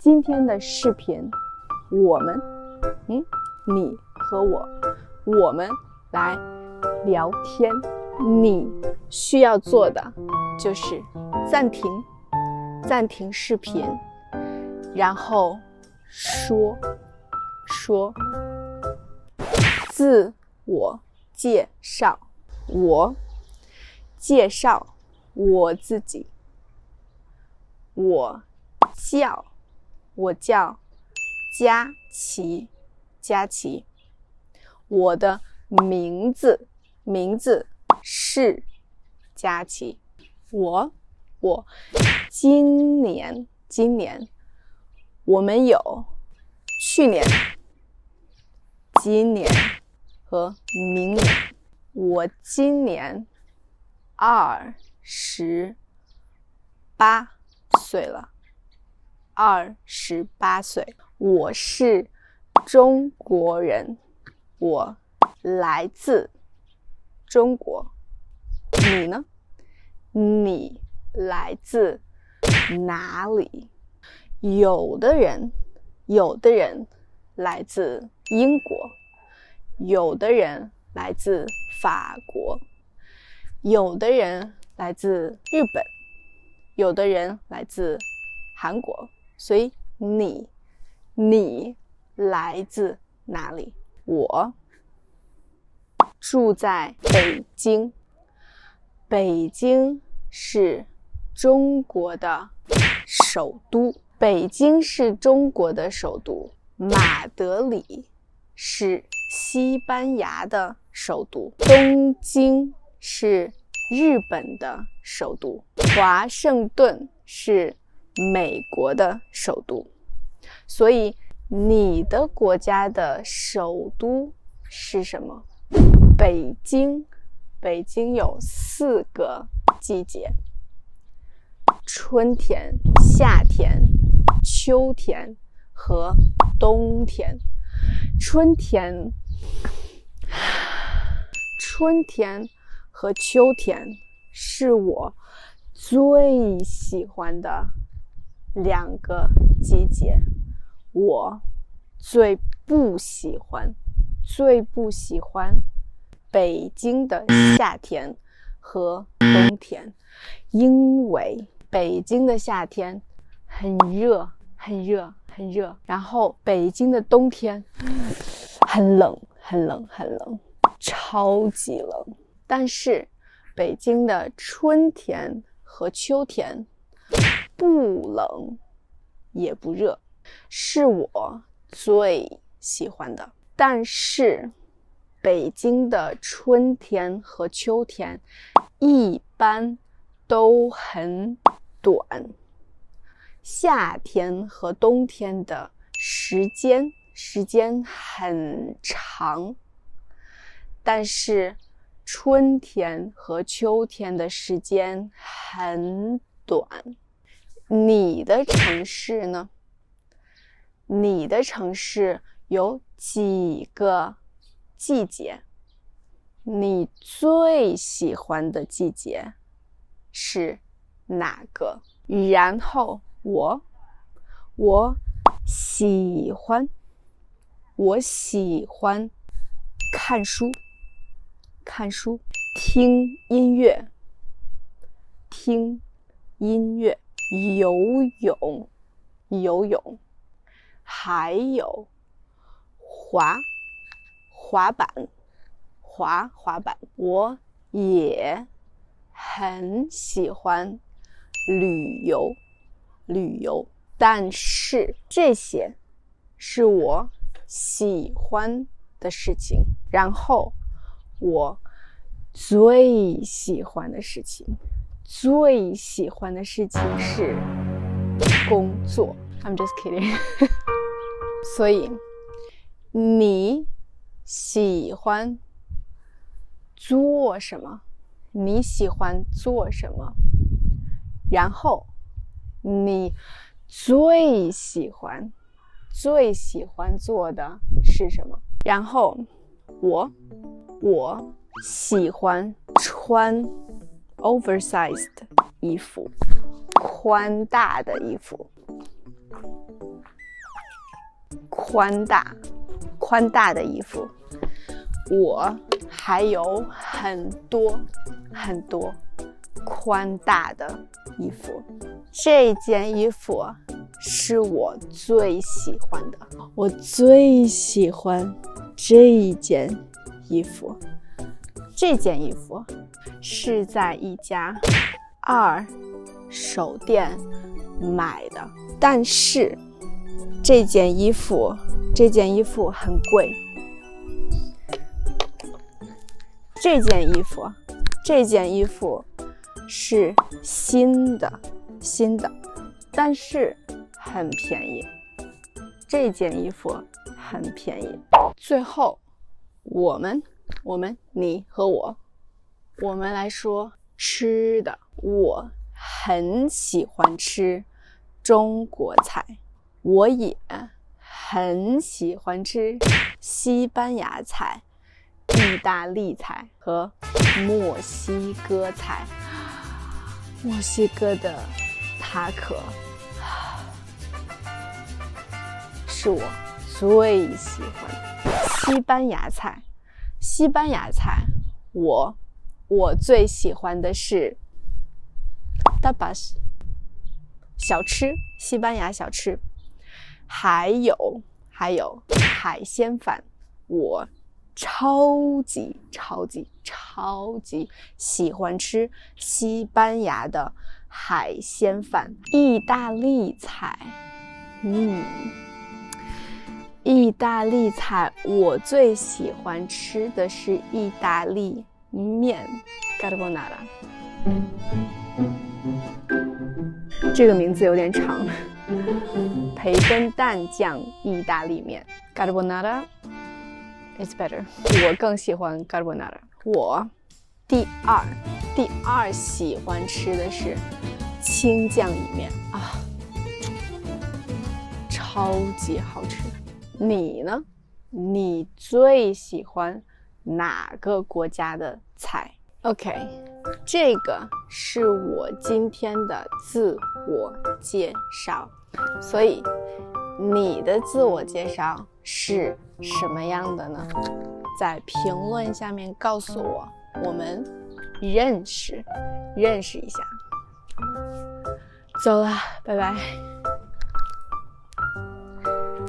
今天的视频，我们，你和我们来聊天。你需要做的就是暂停视频，然后说自我介绍。我介绍我自己。我叫佳琪。我的名字是佳琪。我今年我们有去年、今年和明年。我今年28岁了，28岁。我是中国人，我来自中国。你呢？你来自哪里？有的人来自英国，有的人来自法国，有的人来自日本，有的人来自韩国。所以你来自哪里？我住在北京。北京是中国的首都。北京是中国的首都。马德里是西班牙的首都。东京是日本的首都。华盛顿是美国的首都。所以你的国家的首都是什么？北京。北京有4个季节：春天、夏天、秋天和冬天。春天和秋天是我最喜欢的2个季节。我最不喜欢北京的夏天和冬天，因为北京的夏天很热，然后北京的冬天很冷，超级冷。但是北京的春天和秋天不冷也不热，是我最喜欢的。但是北京的春天和秋天一般都很短，夏天和冬天的时间很长，但是春天和秋天的时间很短。你的城市呢？你的城市有几个季节？你最喜欢的季节是哪个？然后我喜欢看书，听音乐，游泳，还有滑板。我也很喜欢旅游，但是这些是我喜欢的事情。然后我最喜欢的事情是工作。I'm just kidding 所以你喜欢做什么？然后你最喜欢做的是什么？然后我喜欢穿 oversized 衣服，宽大的衣服。宽大的衣服。我还有很多宽大的衣服。这件衣服是我最喜欢的，我最喜欢这一件衣服。这件衣服是在一家二手店买的，但是这件衣服很贵。这件衣服是新的，但是很便宜。这件衣服很便宜。最后，我们你和我们来说吃的。我很喜欢吃中国菜，我也很喜欢吃西班牙菜、意大利菜和墨西哥菜。墨西哥的塔可是我最喜欢的。西班牙菜，我最喜欢的是 tapas 小吃，西班牙小吃，还有海鲜饭。我超级喜欢吃西班牙的海鲜饭。意大利菜，意大利菜我最喜欢吃的是意大利面 carbonara。 这个名字有点长，培根蛋酱意大利面 carbonara is better。 我更喜欢 carbonara。 我第二喜欢吃的是青酱意面啊，超级好吃。你呢？你最喜欢哪个国家的菜？ OK， 这个是我今天的自我介绍，所以你的自我介绍是什么样的呢？在评论下面告诉我，我们认识一下。走了，拜拜。